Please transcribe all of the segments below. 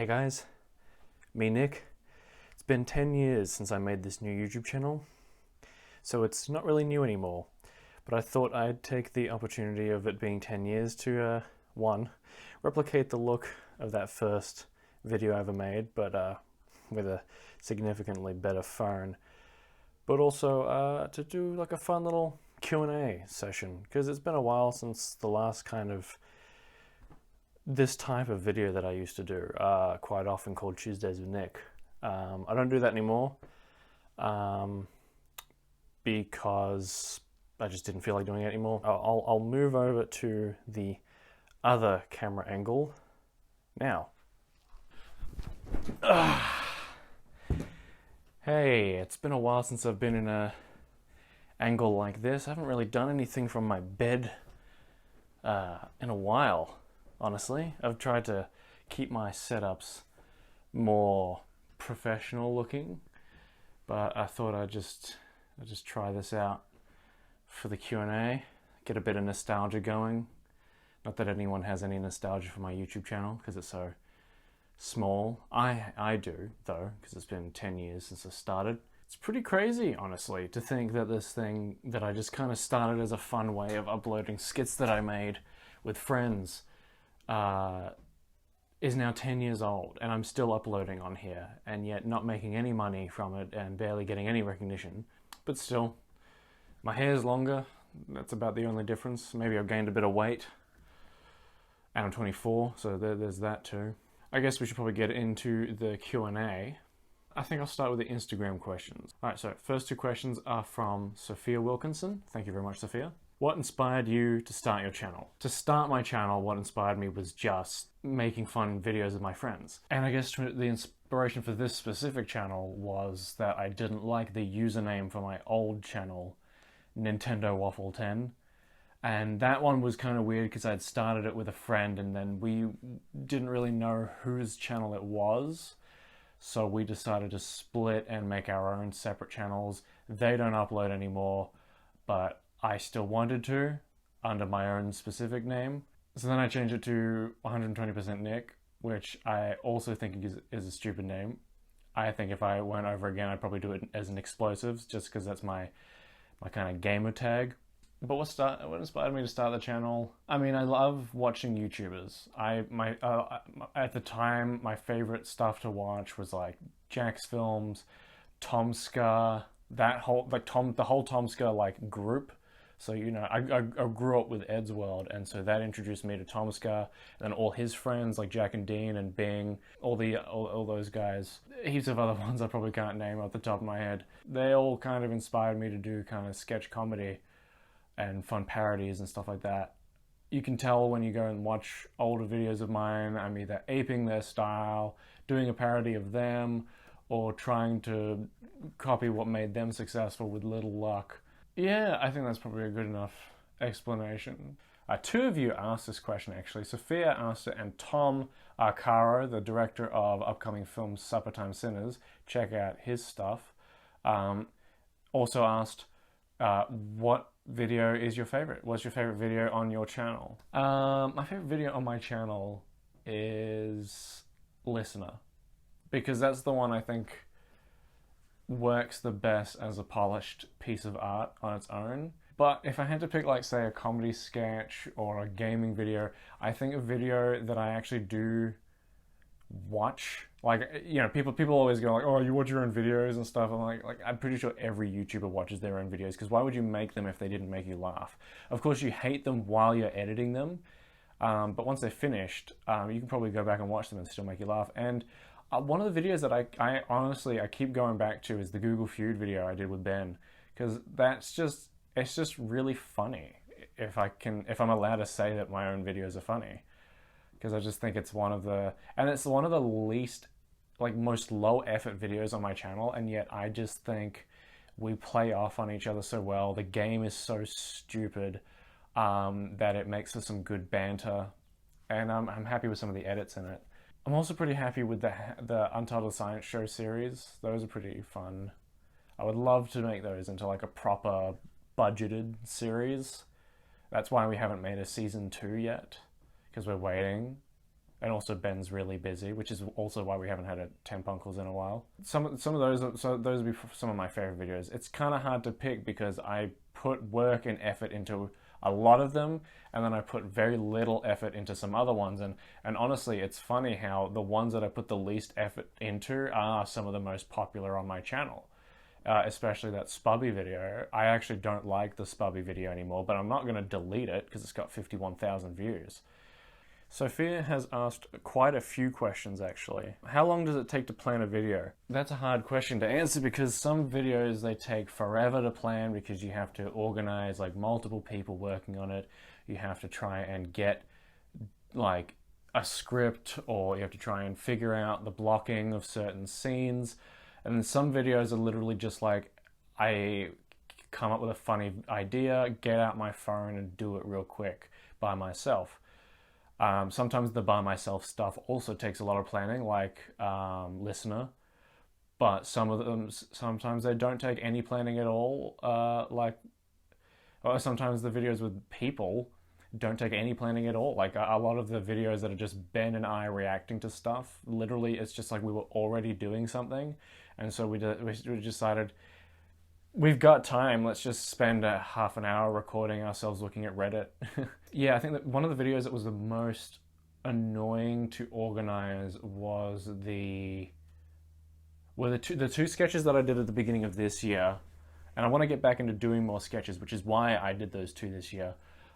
Hey guys, me Nick. It's been 10 years since I made this new YouTube channel, so it's not really new anymore, but I thought I'd take the opportunity of it being 10 years to, one, replicate the look of that first video I ever made, but with a significantly better phone, but also to do like a fun little Q&A session, because it's been a while since the last kind of this type of video that I used to do, quite often called Tuesdays with Nick. I don't do that anymore because I just didn't feel like doing it anymore. I'll move over to the other camera angle now. Hey, it's been a while since I've been in a angle like this. I haven't really done anything from my bed in a while. Honestly, I've tried to keep my setups more professional looking, but I thought I'd just try this out for the Q&A, get a bit of nostalgia going. Not that anyone has any nostalgia for my YouTube channel because it's so small. I do though, because it's been 10 years since I started. It's pretty crazy, honestly, to think that this thing that I just kind of started as a fun way of uploading skits that I made with friends is now 10 years old, and I'm still uploading on here, and yet not making any money from it and barely getting any recognition. But still, my hair's longer. That's about the only difference. Maybe I've gained a bit of weight, and I'm 24, so there's that too. I guess we should probably get into the Q&A. I think I'll start with the Instagram questions. All right, so first two questions are from Sophia Wilkinson. Thank you very much, Sophia. What inspired you to start your channel? To start my channel, what inspired me was just making fun videos with my friends. And I guess the inspiration for this specific channel was that I didn't like the username for my old channel, Nintendo Waffle 10. And that one was kind of weird because I'd started it with a friend and then we didn't really know whose channel it was. So we decided to split and make our own separate channels. They don't upload anymore, but I still wanted to, under my own specific name. So then I changed it to 120% Nick, which I also think is a stupid name. I think if I went over again, I'd probably do it as an explosives, just because that's my kind of gamer tag. But what inspired me to start the channel? I mean, I love watching YouTubers. At the time, my favorite stuff to watch was like Jack's Films, Tom Scar, the whole Tom Scar like group. So, you know, I grew up with Ed's World, and so that introduced me to Tom Scar, and all his friends like Jack and Dean and Bing, all those guys. Heaps of other ones I probably can't name off the top of my head. They all kind of inspired me to do kind of sketch comedy and fun parodies and stuff like that. You can tell when you go and watch older videos of mine, I'm either aping their style, doing a parody of them, or trying to copy what made them successful with little luck. Yeah, I think that's probably a good enough explanation. Two of you asked this question, actually. Sophia asked it, and Tom Arcaro, the director of upcoming film Suppertime Sinners, check out his stuff, also asked, what video is your favorite? What's your favorite video on your channel? My favorite video on my channel is Listener, because that's the one I think works the best as a polished piece of art on its own. But if I had to pick, like, say, a comedy sketch or a gaming video, I think a video that I actually do watch, like, you know, people always go like, oh, you watch your own videos and stuff. I'm pretty sure every YouTuber watches their own videos, because why would you make them if they didn't make you laugh? Of course, you hate them while you're editing them, but once they're finished, you can probably go back and watch them and still make you laugh. And one of the videos that I honestly keep going back to is the Google Feud video I did with Ben, because it's just really funny. If I'm allowed to say that my own videos are funny, because I just think it's one of the least, like, most low effort videos on my channel, and yet I just think we play off on each other so well. The game is so stupid that it makes for some good banter, and I'm happy with some of the edits in it. I'm also pretty happy with the Untitled Science Show series. Those are pretty fun. I would love to make those into like a proper budgeted series. That's why we haven't made a season 2 yet, because we're waiting. And also Ben's really busy, which is also why we haven't had a Temp Uncles in a while. Some of those, so those would be some of my favorite videos. It's kind of hard to pick because I put work and effort into a lot of them, and then I put very little effort into some other ones. And honestly, it's funny how the ones that I put the least effort into are some of the most popular on my channel. Especially that Spubby video. I actually don't like the Spubby video anymore, but I'm not going to delete it because it's got 51,000 views. Sophia has asked quite a few questions actually. How long does it take to plan a video? That's a hard question to answer because some videos they take forever to plan because you have to organize like multiple people working on it. You have to try and get like a script, or you have to try and figure out the blocking of certain scenes. And then some videos are literally just like, I come up with a funny idea, get out my phone and do it real quick by myself. Sometimes the by myself stuff also takes a lot of planning, like Listener, but some of them, sometimes they don't take any planning at all, or sometimes the videos with people don't take any planning at all. Like a lot of the videos that are just Ben and I reacting to stuff, literally it's just like we were already doing something, and so we decided, we've got time, let's just spend a half an hour recording ourselves looking at Reddit. Yeah, I think that one of the videos that was the most annoying to organize was the two sketches that I did at the beginning of this year. And I want to get back into doing more sketches, which is why I did those two this year.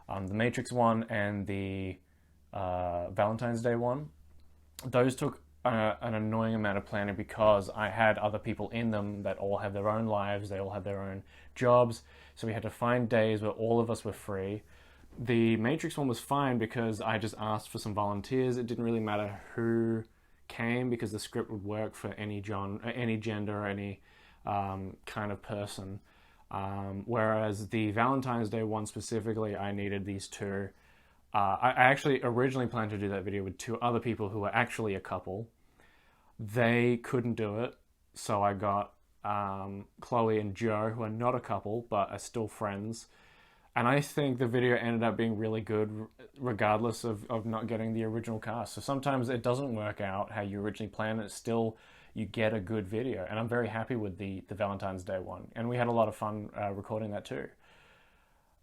The Matrix one and the Valentine's Day one. Those took an annoying amount of planning because I had other people in them that all have their own lives, they all have their own jobs, so we had to find days where all of us were free. The Matrix one was fine because I just asked for some volunteers. It didn't really matter who came because the script would work for any gender, any kind of person. Whereas the Valentine's Day one specifically, I needed these two. I actually originally planned to do that video with two other people who were actually a couple. They couldn't do it, so I got Chloe and Joe, who are not a couple but are still friends. And I think the video ended up being really good regardless of not getting the original cast. So sometimes it doesn't work out how you originally planned it, still you get a good video. And I'm very happy with the Valentine's Day one. And we had a lot of fun recording that too.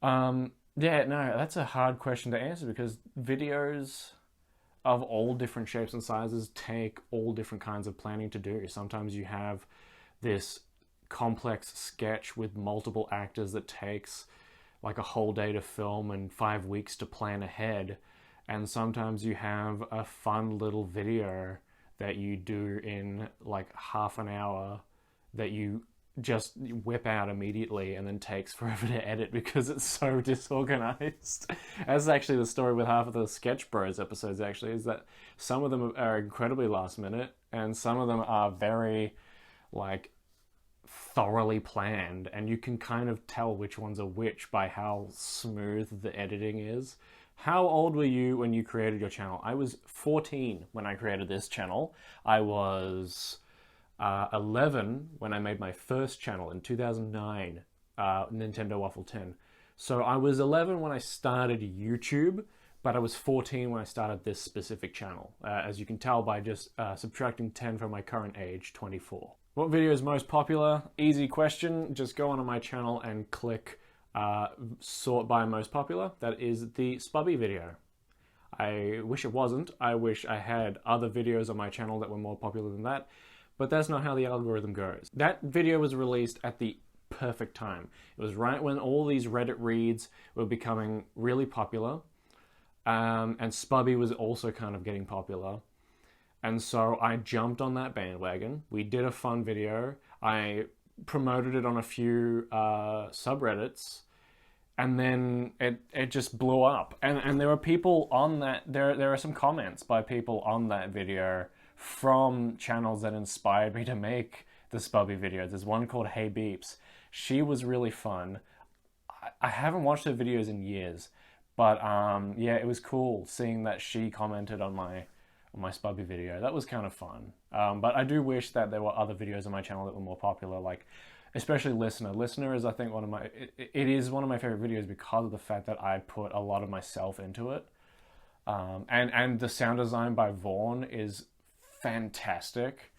Yeah, no, that's a hard question to answer because videos of all different shapes and sizes take all different kinds of planning to do. Sometimes you have this complex sketch with multiple actors that takes like a whole day to film and 5 weeks to plan ahead. And sometimes you have a fun little video that you do in like half an hour that you just whip out immediately and then takes forever to edit because it's so disorganized. That's actually the story with half of the Sketch Bros episodes actually, is that some of them are incredibly last minute and some of them are very like thoroughly planned, and you can kind of tell which ones are which by how smooth the editing is. How old were you when you created your channel? I was 14 when I created this channel. I was 11 when I made my first channel in 2009, Nintendo Waffle 10. So I was 11 when I started YouTube, but I was 14 when I started this specific channel, as you can tell by just subtracting 10 from my current age, 24. What video is most popular? Easy question. Just go onto my channel and click sort by most popular. That is the Spubby video. I wish it wasn't. I wish I had other videos on my channel that were more popular than that, but that's not how the algorithm goes. That video was released at the perfect time. It was right when all these Reddit reads were becoming really popular, and Spubby was also kind of getting popular. And so I jumped on that bandwagon. We did a fun video. I promoted it on a few subreddits, and then it just blew up. And there were people on that, there are some comments by people on that video from channels that inspired me to make the Spubby videos. There's one called Hey Beeps. She was really fun. I haven't watched her videos in years, but yeah, it was cool seeing that she commented on my Spubby video. That was kind of fun. But I do wish that there were other videos on my channel that were more popular, like especially Listener. Listener is, I think, it is one of my favorite videos because of the fact that I put a lot of myself into it. And the sound design by Vaughn is fantastic.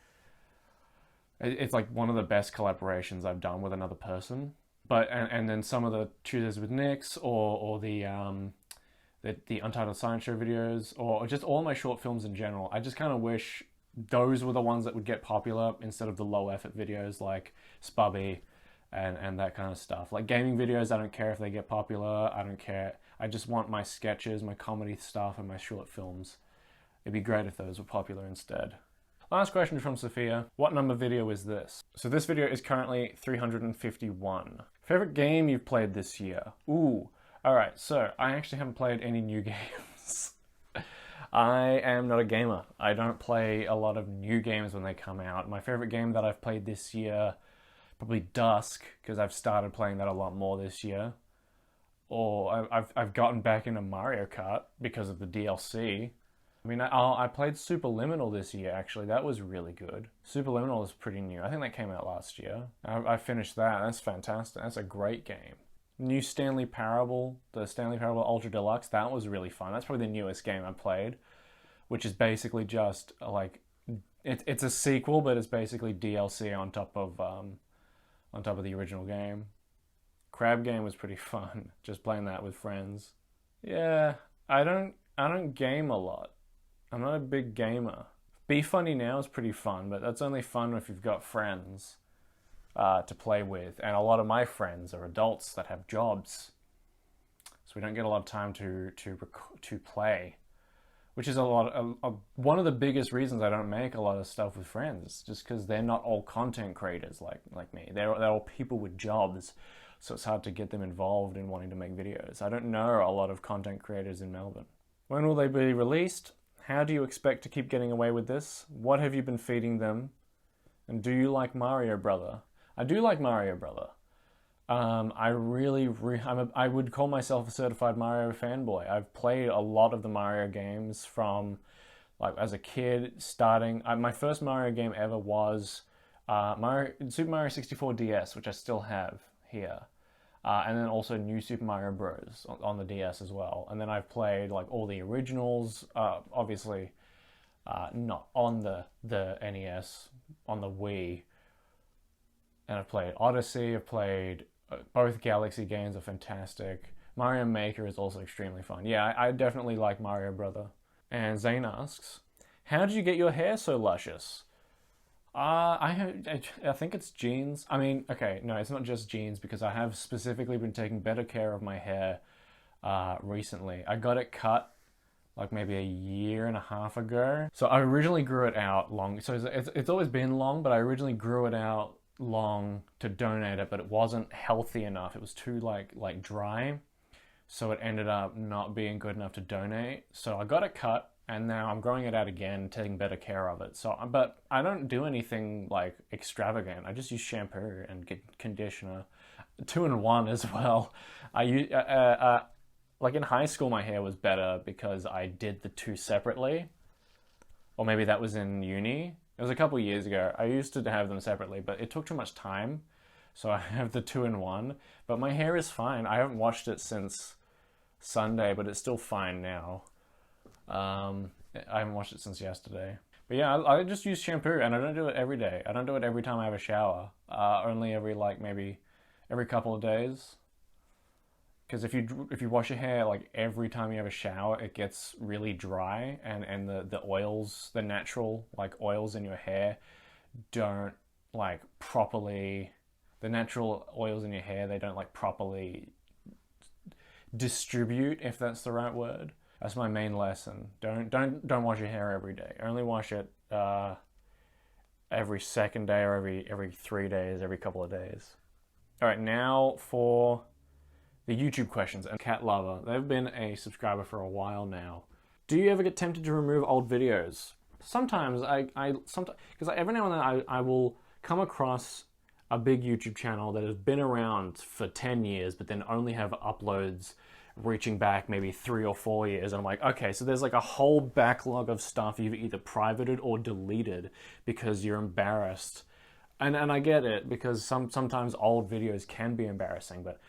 It's like one of the best collaborations I've done with another person. But and then some of the Tuesdays with Nicks, or the Untitled Science Show videos, or just all my short films in general. I just kind of wish those were the ones that would get popular instead of the low effort videos like Spubby and that kind of stuff. Like gaming videos, I don't care if they get popular. I don't care. I just want my sketches, my comedy stuff, and my short films. It'd be great if those were popular instead. Last question from Sophia. What number video is this? So this video is currently 351. Favorite game you've played this year? Ooh. Alright, so I actually haven't played any new games. I am not a gamer. I don't play a lot of new games when they come out. My favorite game that I've played this year, probably Dusk, because I've started playing that a lot more this year. Or I've gotten back into Mario Kart because of the DLC. I mean, I played Superliminal this year, actually. That was really good. Superliminal is pretty new. I think that came out last year. I finished that. That's fantastic. That's a great game. New Stanley Parable, the Stanley Parable Ultra Deluxe, that was really fun. That's probably the newest game I played, which is basically just like it's a sequel, but it's basically DLC on top of the original game. Crab Game was pretty fun, just playing that with friends. Yeah, I don't game a lot. I'm not a big gamer. Be Funny Now is pretty fun, but that's only fun if you've got friends to play with, and a lot of my friends are adults that have jobs, so we don't get a lot of time to play, which is one of the biggest reasons I don't make a lot of stuff with friends, just because they're not all content creators like me. They're all people with jobs, so it's hard to get them involved in wanting to make videos. I don't know a lot of content creators in Melbourne. When will they be released? How do you expect to keep getting away with this? What have you been feeding them? And do you like Mario Brother? I do like Mario Brother. I would call myself a certified Mario fanboy. I've played a lot of the Mario games from, like, as a kid, starting. My first Mario game ever was Super Mario 64 DS, which I still have here. And then also New Super Mario Bros. On the DS as well. And then I've played like all the originals, obviously not on the NES, on the Wii. And I've played Odyssey, I've played both Galaxy games are fantastic. Mario Maker is also extremely fun. Yeah, I definitely like Mario Brother. And Zane asks, how did you get your hair so luscious? I think it's genes. I mean, okay, no, it's not just genes, because I have specifically been taking better care of my hair recently. I got it cut like maybe a year and a half ago. So I originally grew it out long. So it's always been long, but I originally grew it out long to donate it, but it wasn't healthy enough. It was too like dry. So it ended up not being good enough to donate. So I got it cut, and now I'm growing it out again, taking better care of it. So, but I don't do anything like extravagant. I just use shampoo and conditioner, 2-in-1 as well. I use like in high school, my hair was better because I did the two separately, or maybe that was in uni. It was a couple of years ago. I used to have them separately, but it took too much time. So I have the 2-in-1, but my hair is fine. I haven't washed it since Sunday, but it's still fine now. I haven't washed it since yesterday. But yeah, I just use shampoo, and I don't do it every day. I don't do it every time I have a shower. Only every maybe every couple of days. Because if you wash your hair like every time you have a shower, it gets really dry, and the oils, the natural like oils in your hair, don't like properly. The natural oils in your hair, they don't like properly distribute, if that's the right word. That's my main lesson. Don't wash your hair every day. Only wash it every second day, or every 3 days, every couple of days. All right, now for the YouTube questions. And Cat Lover, they've been a subscriber for a while now. Do you ever get tempted to remove old videos? Sometimes sometimes, because every now and then I will come across a big YouTube channel that has been around for 10 years, but then only have uploads reaching back maybe 3 or 4 years. And I'm like, okay, so there's like a whole backlog of stuff you've either privated or deleted because you're embarrassed. And I get it, because sometimes old videos can be embarrassing, but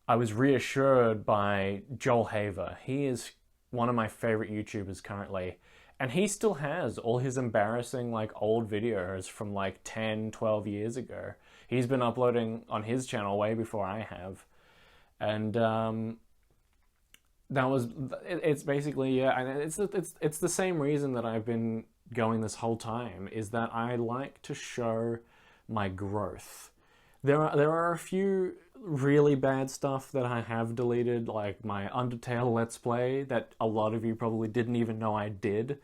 I was reassured by Joel Haver. He is one of my favorite YouTubers currently. And he still has all his embarrassing like old videos from like 10, 12 years ago. He's been uploading on his channel way before I have. And it's basically, yeah, and it's the same reason that I've been going this whole time, is that I like to show my growth. There are a few really bad stuff that I have deleted, like my Undertale Let's Play that a lot of you probably didn't even know I did,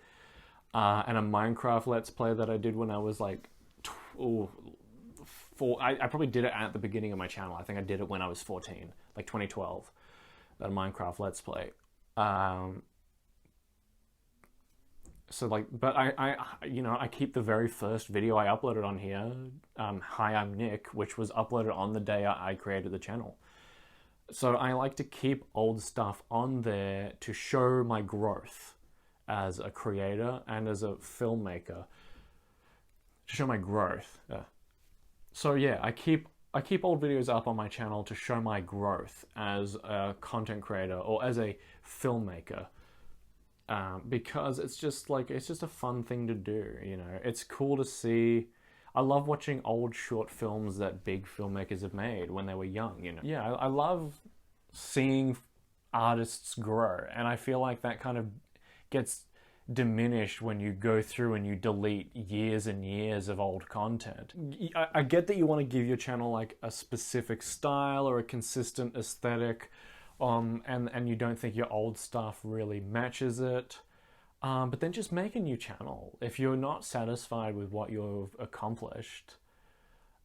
and a Minecraft Let's Play that I did when I was like, I probably did it at the beginning of my channel. I think I did it when I was 14, like 2012, that Minecraft Let's Play. So like, but I keep the very first video I uploaded on here, Hi, I'm Nick, which was uploaded on the day I created the channel. So I like to keep old stuff on there to show my growth as a creator and as a filmmaker. To show my growth. So yeah, I keep old videos up on my channel to show my growth as a content creator or as a filmmaker. Because it's just a fun thing to do, you know. It's cool to see. I love watching old short films that big filmmakers have made when they were young, you know. Yeah, I love seeing artists grow, and I feel like that kind of gets diminished when you go through and you delete years and years of old content. I get that you want to give your channel like a specific style or a consistent aesthetic, and you don't think your old stuff really matches it, but then just make a new channel. If you're not satisfied with what you've accomplished,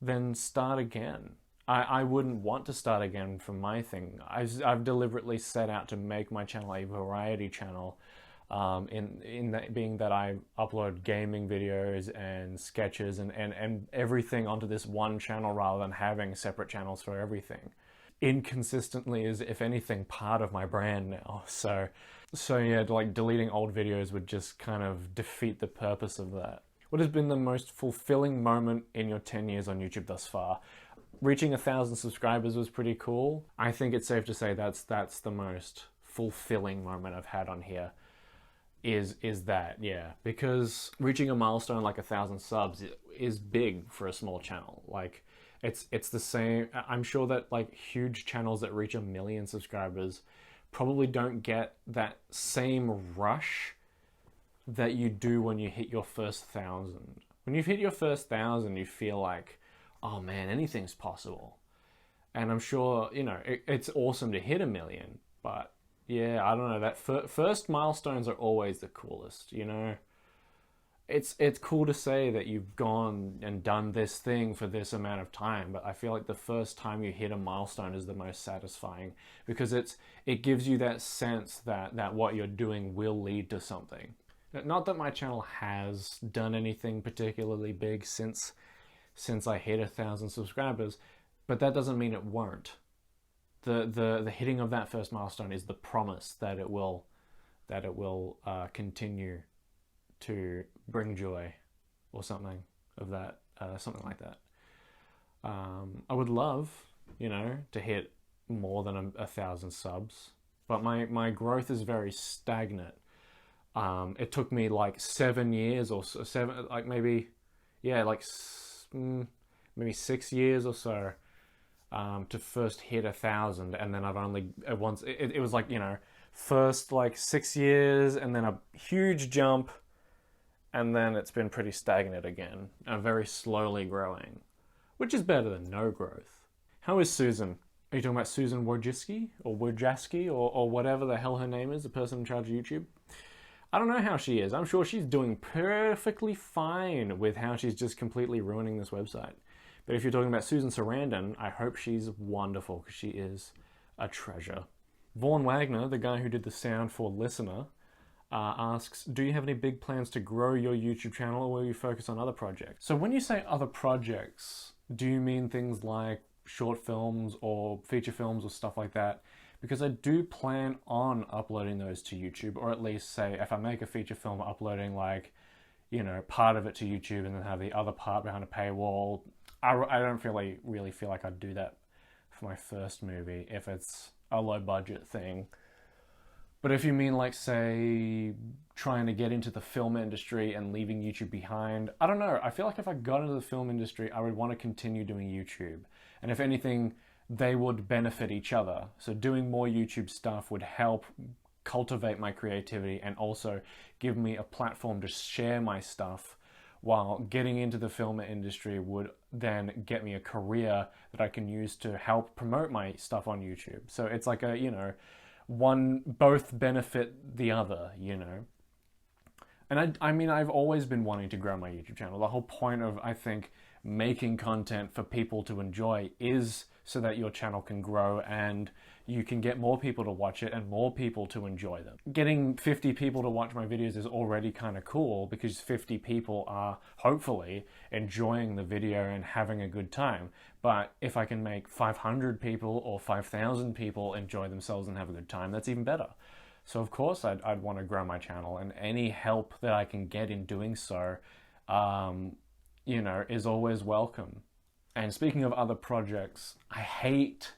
then start again. I wouldn't want to start again from my thing. I've deliberately set out to make my channel a variety channel, in that being that I upload gaming videos and sketches and everything onto this one channel rather than having separate channels for everything. Inconsistently is, if anything, part of my brand now. So yeah, like deleting old videos would just kind of defeat the purpose of that. What has been the most fulfilling moment in your 10 years on YouTube thus far? Reaching 1,000 subscribers was pretty cool. I think it's safe to say that's the most fulfilling moment I've had on here. Is that, yeah, because reaching a milestone like 1,000 subs is big for a small channel. Like, it's the same. I'm sure that like huge channels that reach 1 million subscribers probably don't get that same rush that you do when you hit your first 1,000. When you've hit your first 1,000, you feel like, oh man, anything's possible. And I'm sure, you know, it's awesome to hit 1 million, but yeah, I don't know, that first milestones are always the coolest, you know? It's cool to say that you've gone and done this thing for this amount of time, but I feel like the first time you hit a milestone is the most satisfying, because it gives you that sense that what you're doing will lead to something. Not that my channel has done anything particularly big since I hit 1,000 subscribers, but that doesn't mean it won't. The hitting of that first milestone is the promise that it will continue to bring joy, or something of that, something like that. I would love, you know, to hit more than 1,000 subs, but my growth is very stagnant. It took me like 7 years or so, maybe 6 years or so, to first hit 1,000, and then I've only once. It was like, you know, first like 6 years, and then a huge jump, and then it's been pretty stagnant again, and very slowly growing, which is better than no growth. How is Susan? Are you talking about Susan Wojcicki or whatever the hell her name is, the person in charge of YouTube? I don't know how she is. I'm sure she's doing perfectly fine with how she's just completely ruining this website. But if you're talking about Susan Sarandon, I hope she's wonderful, because she is a treasure. Vaughn Wagner, the guy who did the sound for Listener, asks, do you have any big plans to grow your YouTube channel, or will you focus on other projects? So when you say other projects, do you mean things like short films or feature films or stuff like that? Because I do plan on uploading those to YouTube, or at least, say, if I make a feature film, uploading like, you know, part of it to YouTube and then have the other part behind a paywall. I don't really feel like I'd do that for my first movie if it's a low budget thing. But if you mean like, say, trying to get into the film industry and leaving YouTube behind, I don't know. I feel like if I got into the film industry, I would want to continue doing YouTube. And if anything, they would benefit each other. So doing more YouTube stuff would help cultivate my creativity and also give me a platform to share my stuff, while getting into the film industry would then get me a career that I can use to help promote my stuff on YouTube. So it's like a, both benefit the other, And I mean, I've always been wanting to grow my YouTube channel. The whole point of, I think, making content for people to enjoy is so that your channel can grow and you can get more people to watch it and more people to enjoy them. Getting 50 people to watch my videos is already kind of cool, because 50 people are hopefully enjoying the video and having a good time. But if I can make 500 people or 5,000 people enjoy themselves and have a good time, that's even better. So of course I'd want to grow my channel, and any help that I can get in doing so, is always welcome. And speaking of other projects, I hate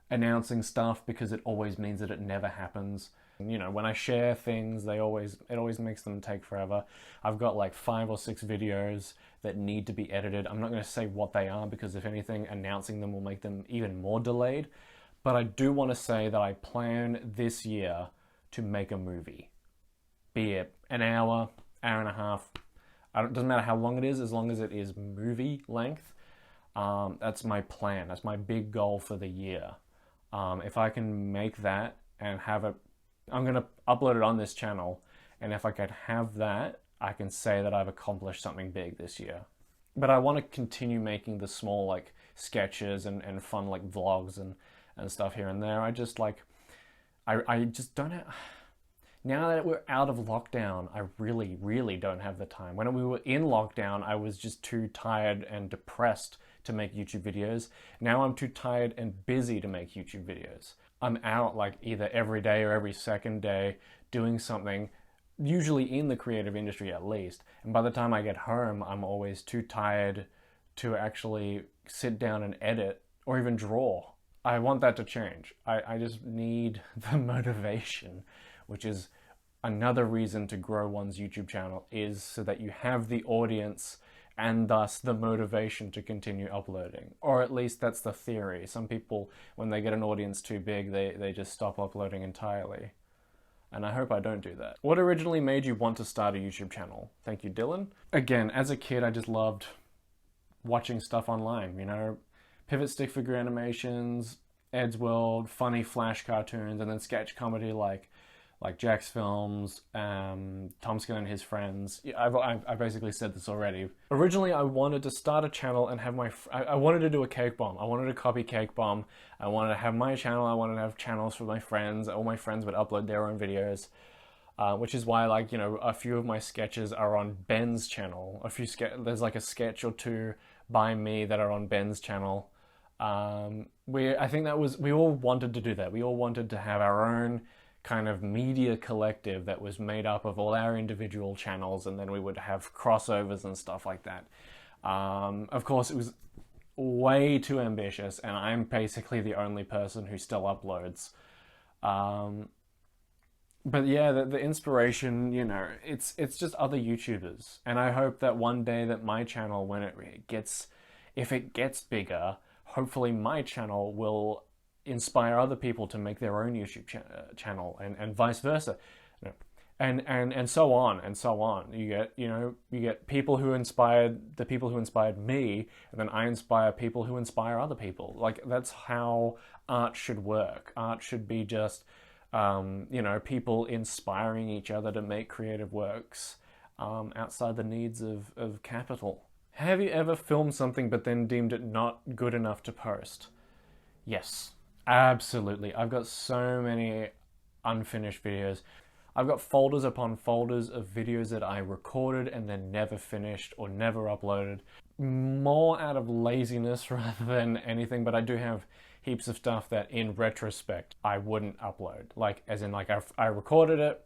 announcing stuff because it always means that it never happens. When I share things, it always makes them take forever. I've got like 5 or 6 videos that need to be edited. I'm not going to say what they are, because if anything, announcing them will make them even more delayed. But I do want to say that I plan this year to make a movie. Be it an hour, hour and a half. It doesn't matter how long it is, as long as it is movie length. That's my plan. That's my big goal for the year. If I can make that and have it, I'm going to upload it on this channel. And if I could have that, I can say that I've accomplished something big this year. But I want to continue making the small like sketches and fun like vlogs and stuff here and there. I just don't have... Now that we're out of lockdown, I really, really don't have the time. When we were in lockdown, I was just too tired and depressed to make YouTube videos. Now I'm too tired and busy to make YouTube videos. I'm out like either every day or every second day doing something, usually in the creative industry at least. And by the time I get home, I'm always too tired to actually sit down and edit or even draw. I want that to change. I just need the motivation, which is another reason to grow one's YouTube channel, is so that you have the audience and thus the motivation to continue uploading. Or at least that's the theory. Some people, when they get an audience too big, they just stop uploading entirely. And I hope I don't do that. What originally made you want to start a YouTube channel? Thank you, Dylan. Again, as a kid, I just loved watching stuff online, Pivot stick figure animations, Ed's World, funny Flash cartoons, and then sketch comedy like Jack's Films, Tom Skinner and His Friends. I basically said this already. Originally, I wanted to start a channel and have I wanted to do a cake bomb. I wanted to copy Cake Bomb. I wanted to have my channel. I wanted to have channels for my friends. All my friends would upload their own videos, which is why, a few of my sketches are on Ben's channel. There's like a sketch or two by me that are on Ben's channel. I think we all wanted to do that. We all wanted to have our own kind of media collective that was made up of all our individual channels, and then we would have crossovers and stuff like that. Of course, it was way too ambitious, and I'm basically the only person who still uploads. But yeah, the inspiration, it's just other YouTubers. And I hope that one day that my channel, if it gets bigger, hopefully my channel will inspire other people to make their own YouTube channel, and vice versa, and so on and so on. You get people who inspired me, and then I inspire people who inspire other people. Like, that's how art should work. Art should be just people inspiring each other to make creative works outside the needs of capital. Have you ever filmed something but then deemed it not good enough to post? Yes. Absolutely. I've got so many unfinished videos. I've got folders upon folders of videos that I recorded and then never finished or never uploaded. More out of laziness rather than anything, but I do have heaps of stuff that in retrospect I wouldn't upload. I recorded it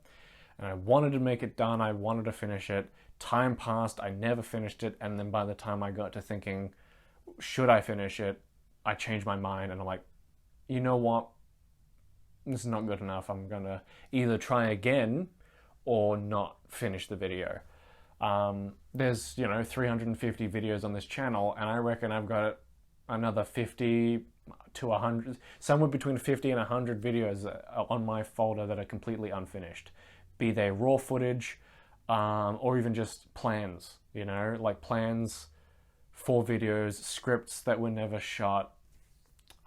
and I wanted to make it done, I wanted to finish it. Time passed, I never finished it, and then by the time I got to thinking, should I finish it? I change my mind and I'm like, you know what? This is not good enough. I'm gonna either try again or not finish the video. There's 350 videos on this channel, and I reckon I've got another 50 to 100, somewhere between 50 and 100 videos on my folder that are completely unfinished, be they raw footage, or even just plans, like plans for videos, scripts that were never shot.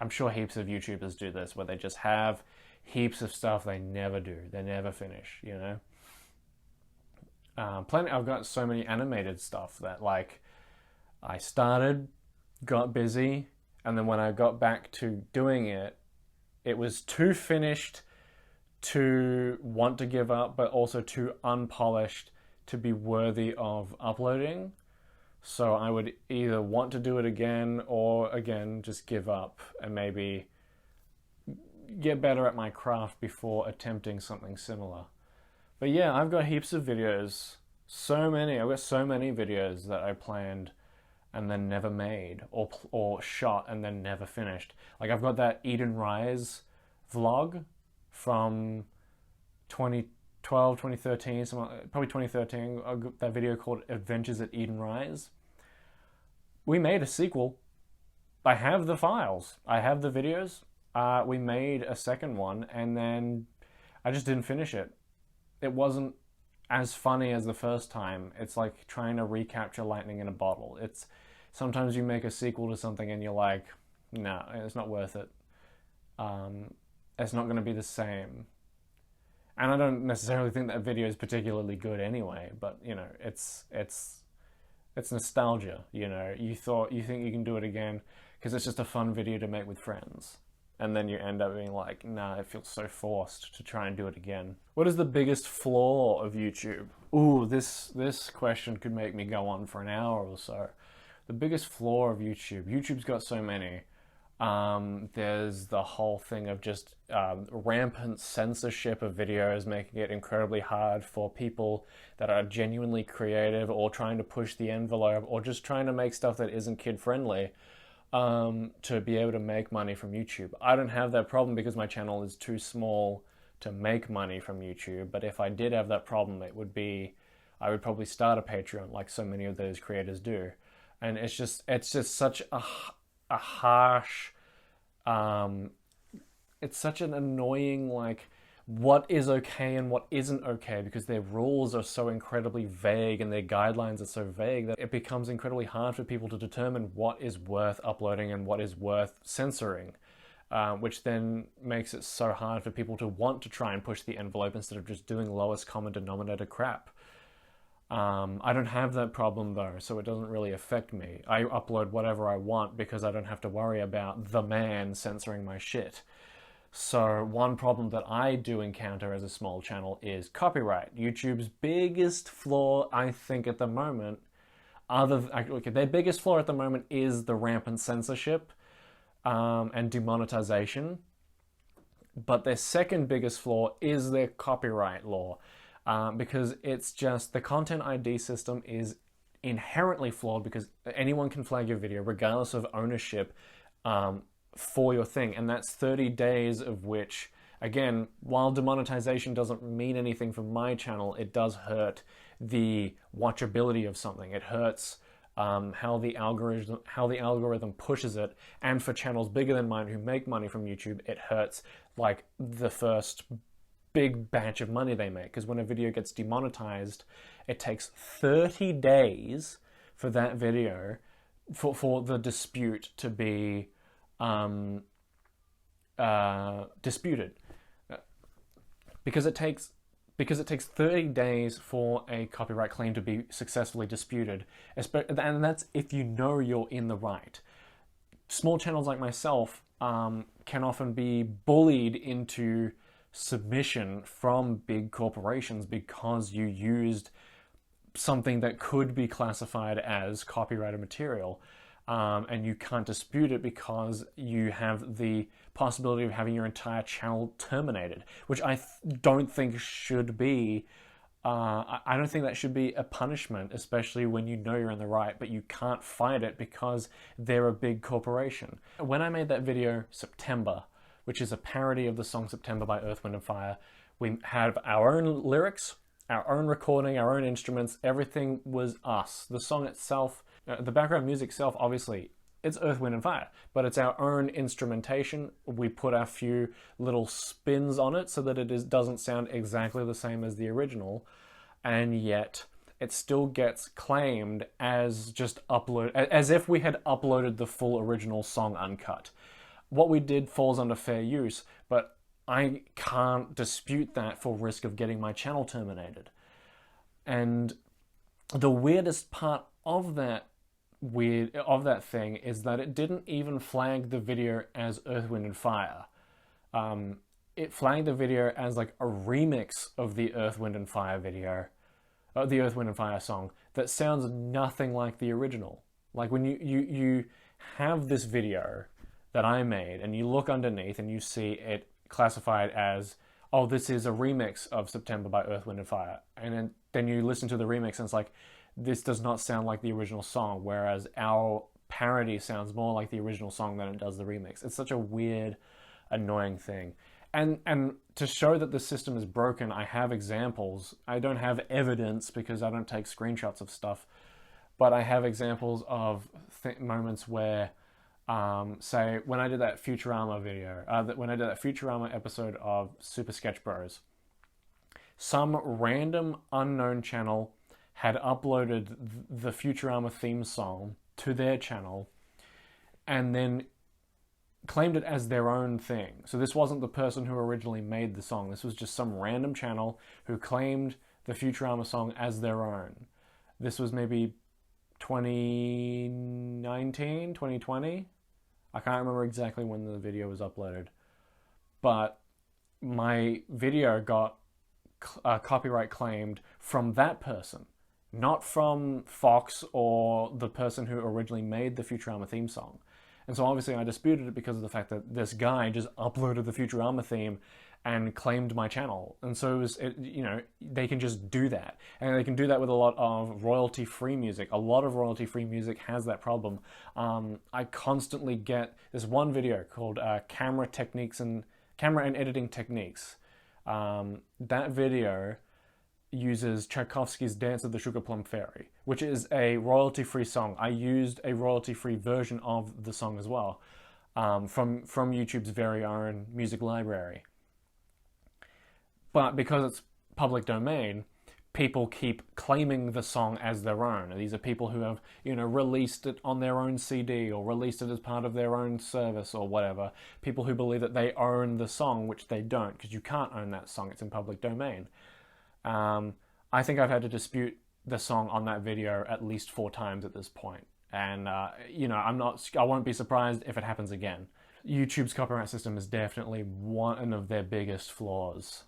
I'm sure heaps of YouTubers do this, where they just have heaps of stuff they never do, they never finish, I've got so many animated stuff that, like, I started, got busy, and then when I got back to doing it, it was too finished to want to give up, but also too unpolished to be worthy of uploading. So I would either want to do it again, or again, just give up and maybe get better at my craft before attempting something similar. But yeah, I've got heaps of videos. I've got so many videos that I planned and then never made, or shot and then never finished. Like, I've got that Eden Rise vlog from 2012, 2013, probably 2013, that video called Adventures at Eden Rise. We made a sequel. I have the files. I have the videos. We made a second one, and then I just didn't finish it. It wasn't as funny as the first time. It's like trying to recapture lightning in a bottle. It's sometimes you make a sequel to something and you're like, no, it's not worth it. It's not going to be the same. And I don't necessarily think that video is particularly good anyway, but it's nostalgia. You think you can do it again because it's just a fun video to make with friends. And then you end up being like, nah, it feels so forced to try and do it again. What is the biggest flaw of YouTube? Ooh, this question could make me go on for an hour or so. The biggest flaw of YouTube. YouTube's got so many. There's the whole thing of just rampant censorship of videos, making it incredibly hard for people that are genuinely creative or trying to push the envelope or just trying to make stuff that isn't kid-friendly. To be able to make money from YouTube. I don't have that problem because my channel is too small to make money from YouTube, but if I did have that problem, I would probably start a Patreon like so many of those creators do. And it's just such a harsh, it's such an annoying, like, what is okay and what isn't okay, because their rules are so incredibly vague and their guidelines are so vague that it becomes incredibly hard for people to determine what is worth uploading and what is worth censoring, which then makes it so hard for people to want to try and push the envelope instead of just doing lowest common denominator crap. I don't have that problem though, so it doesn't really affect me. I upload whatever I want because I don't have to worry about the man censoring my shit. So one problem that I do encounter as a small channel is copyright. YouTube's biggest flaw, I think, at the moment, their biggest flaw at the moment is the rampant censorship and demonetization. But their second biggest flaw is their copyright law, because it's just the content ID system is inherently flawed because anyone can flag your video regardless of ownership for your thing, and that's 30 days of which, again, while demonetization doesn't mean anything for my channel, it does hurt the watchability of something. It hurts how the algorithm pushes it, and for channels bigger than mine who make money from YouTube, it hurts like the first big batch of money they make, because when a video gets demonetized, it takes 30 days for that video for the dispute to be disputed, because it takes 30 days for a copyright claim to be successfully disputed, and that's if you know you're in the right. Small channels like myself can often be bullied into submission from big corporations because you used something that could be classified as copyrighted material. And you can't dispute it because you have the possibility of having your entire channel terminated, which I don't think should be I don't think that should be a punishment, especially when you know you're in the right, but you can't fight it because they're a big corporation. When I made that video, September, which is a parody of the song September by Earth, Wind & Fire, we had our own lyrics, our own recording, our own instruments, everything was us. The song itself, the background music itself, obviously, it's Earth, Wind & Fire, but it's our own instrumentation. We put a few little spins on it so that it doesn't sound exactly the same as the original, and yet it still gets claimed as just as if we had uploaded the full original song uncut. What we did falls under fair use, but I can't dispute that for risk of getting my channel terminated. And the weirdest part of that thing is that it didn't even flag the video as Earth, Wind & Fire. It flagged the video as like a remix of the Earth, Wind & Fire video, the Earth, Wind & Fire song that sounds nothing like the original. Like when you have this video that I made and you look underneath and you see it classified as, oh, this is a remix of September by Earth, Wind & Fire. And then you listen to the remix and it's like, this does not sound like the original song, whereas our parody sounds more like the original song than it does the remix. It's such a weird, annoying thing. And to show that the system is broken, I have examples. I don't have evidence because I don't take screenshots of stuff, but I have examples of moments where, say, when I did that Futurama video, when I did that Futurama episode of Super Sketch Bros, some random unknown channel had uploaded the Futurama theme song to their channel and then claimed it as their own thing. So this wasn't the person who originally made the song. This was just some random channel who claimed the Futurama song as their own. This was maybe 2019, 2020. I can't remember exactly when the video was uploaded. But my video got copyright claimed from that person, not from Fox or the person who originally made the Futurama theme song. And so obviously I disputed it because of the fact that this guy just uploaded the Futurama theme and claimed my channel. And so they can just do that. And they can do that with a lot of royalty-free music. A lot of royalty-free music has that problem. I constantly get this one video called Camera and Editing Techniques. That video uses Tchaikovsky's Dance of the Sugar Plum Fairy, which is a royalty-free song. I used a royalty-free version of the song as well, from YouTube's very own music library. But because it's public domain, people keep claiming the song as their own. These are people who have, released it on their own CD or released it as part of their own service or whatever. People who believe that they own the song, which they don't, because you can't own that song. It's in public domain. I think I've had to dispute the song on that video at least 4 times at this point. And, I won't be surprised if it happens again. YouTube's copyright system is definitely one of their biggest flaws.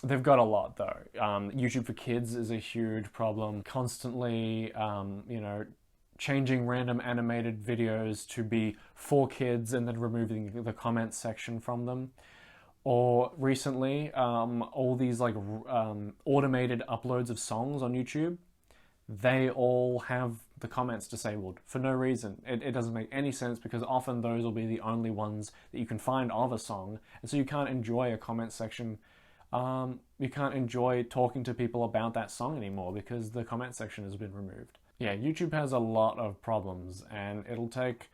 They've got a lot though. YouTube for Kids is a huge problem. Constantly, changing random animated videos to be for kids and then removing the comments section from them. Or recently, all these automated uploads of songs on YouTube, they all have the comments disabled for no reason. It doesn't make any sense because often those will be the only ones that you can find of a song. And so you can't enjoy a comment section. You can't enjoy talking to people about that song anymore because the comment section has been removed. Yeah, YouTube has a lot of problems and it'll take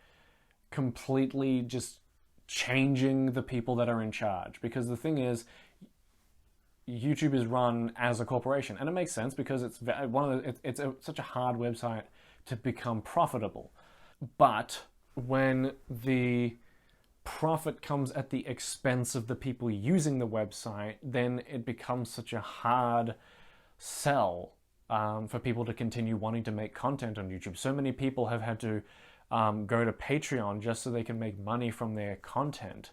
completely just changing the people that are in charge, because the thing is, YouTube is run as a corporation, and it makes sense because it's such a hard website to become profitable. But when the profit comes at the expense of the people using the website, then it becomes such a hard sell for people to continue wanting to make content on YouTube. So many people have had to go to Patreon just so they can make money from their content,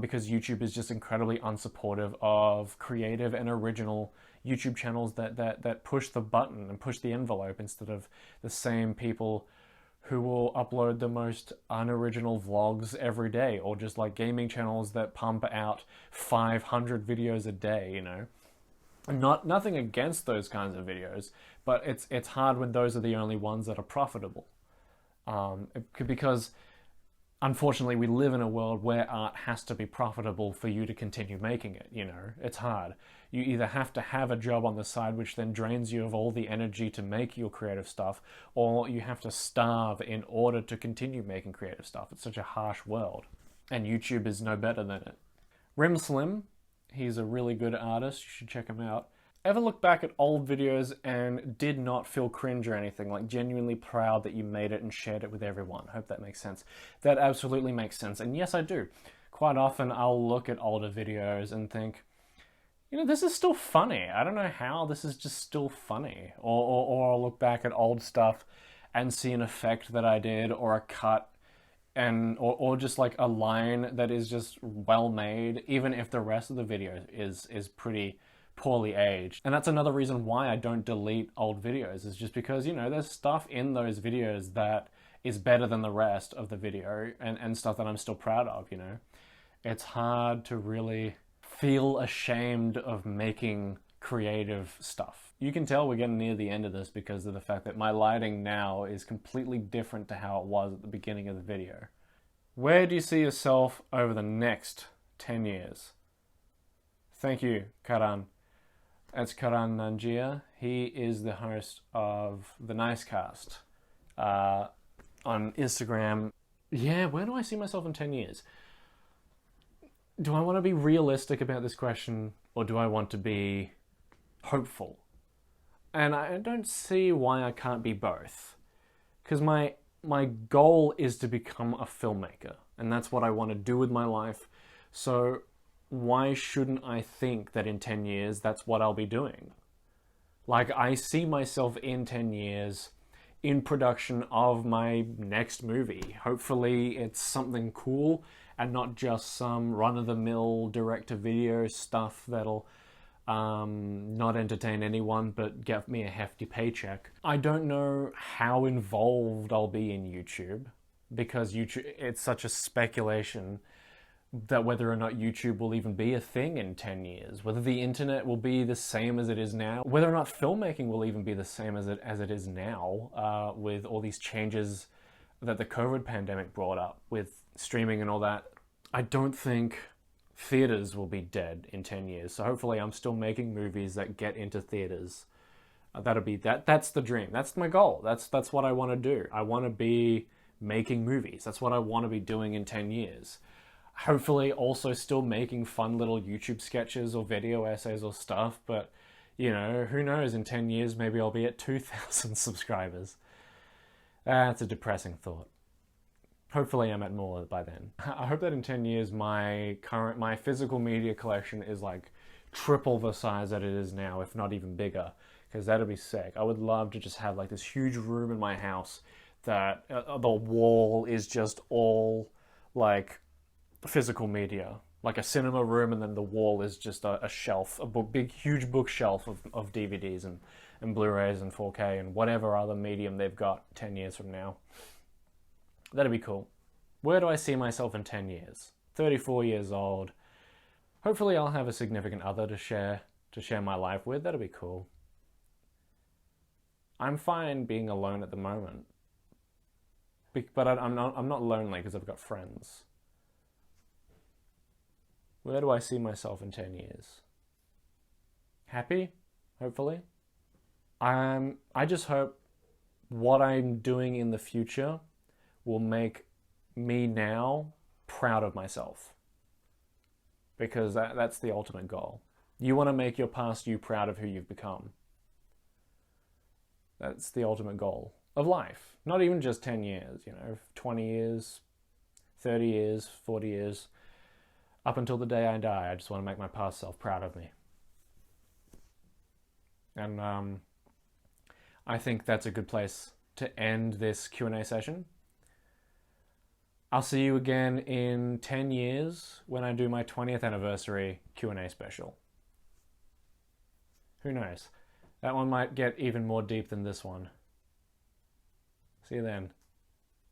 because YouTube is just incredibly unsupportive of creative and original YouTube channels that push the button and push the envelope instead of the same people who will upload the most unoriginal vlogs every day, or just like gaming channels that pump out 500 videos a day, Nothing against those kinds of videos, but it's hard when those are the only ones that are profitable. Because unfortunately we live in a world where art has to be profitable for you to continue making it. It's hard. You either have to have a job on the side, which then drains you of all the energy to make your creative stuff, or you have to starve in order to continue making creative stuff. It's such a harsh world, and YouTube is no better than it. Rim Slim, he's a really good artist. You should check him out. Ever look back at old videos and did not feel cringe or anything, like genuinely proud that you made it and shared it with everyone? Hope that makes sense. That absolutely makes sense. And yes, I do. Quite often I'll look at older videos and think, this is still funny. I don't know how, this is just still funny. Or I'll look back at old stuff and see an effect that I did, or a cut, or just like a line that is just well made, even if the rest of the video is pretty poorly aged. And that's another reason why I don't delete old videos, is just because, there's stuff in those videos that is better than the rest of the video, and stuff that I'm still proud of. It's hard to really feel ashamed of making creative stuff. You can tell we're getting near the end of this because of the fact that my lighting now is completely different to how it was at the beginning of the video. Where do you see yourself over the next 10 years? Thank you, Karan. That's Karan Nanjia. He is the host of The Nicecast on Instagram. Yeah, where do I see myself in 10 years? Do I want to be realistic about this question, or do I want to be hopeful? And I don't see why I can't be both. Because my goal is to become a filmmaker, and that's what I want to do with my life. So why shouldn't I think that in 10 years that's what I'll be doing? Like, I see myself in 10 years in production of my next movie. Hopefully it's something cool and not just some run-of-the-mill direct-to-video stuff that'll not entertain anyone but get me a hefty paycheck. I don't know how involved I'll be in YouTube, because YouTube, it's such a speculation that whether or not YouTube will even be a thing in 10 years, whether the internet will be the same as it is now, whether or not filmmaking will even be the same as it is now, with all these changes that the COVID pandemic brought up with streaming and all that. I don't think theaters will be dead in 10 years. So hopefully I'm still making movies that get into theaters. That's the dream. That's my goal. That's what I want to do. I want to be making movies. That's what I want to be doing in 10 years. Hopefully also still making fun little YouTube sketches or video essays or stuff, but who knows, in 10 years maybe I'll be at 2,000 subscribers. That's a depressing thought. Hopefully I'm at more by then. I hope that in 10 years my physical media collection is like triple the size that it is now, if not even bigger, because that'd be sick. I would love to just have like this huge room in my house that the wall is just all like physical media, like a cinema room, and then the wall is just a shelf, big huge bookshelf of DVDs and Blu-rays and 4K and whatever other medium they've got 10 years from now. That'd be cool. Where do I see myself in 10 years? 34 years old. Hopefully I'll have a significant other to share my life with. That'd be cool. I'm fine being alone at the moment, but I'm not lonely because I've got friends. Where do I see myself in 10 years? Happy, hopefully. I just hope what I'm doing in the future will make me now proud of myself, because that's the ultimate goal. You want to make your past you proud of who you've become. That's the ultimate goal of life. Not even just 10 years, 20 years, 30 years, 40 years. Up until the day I die, I just want to make my past self proud of me. And I think that's a good place to end this Q&A session. I'll see you again in 10 years when I do my 20th anniversary Q&A special. Who knows? That one might get even more deep than this one. See you then.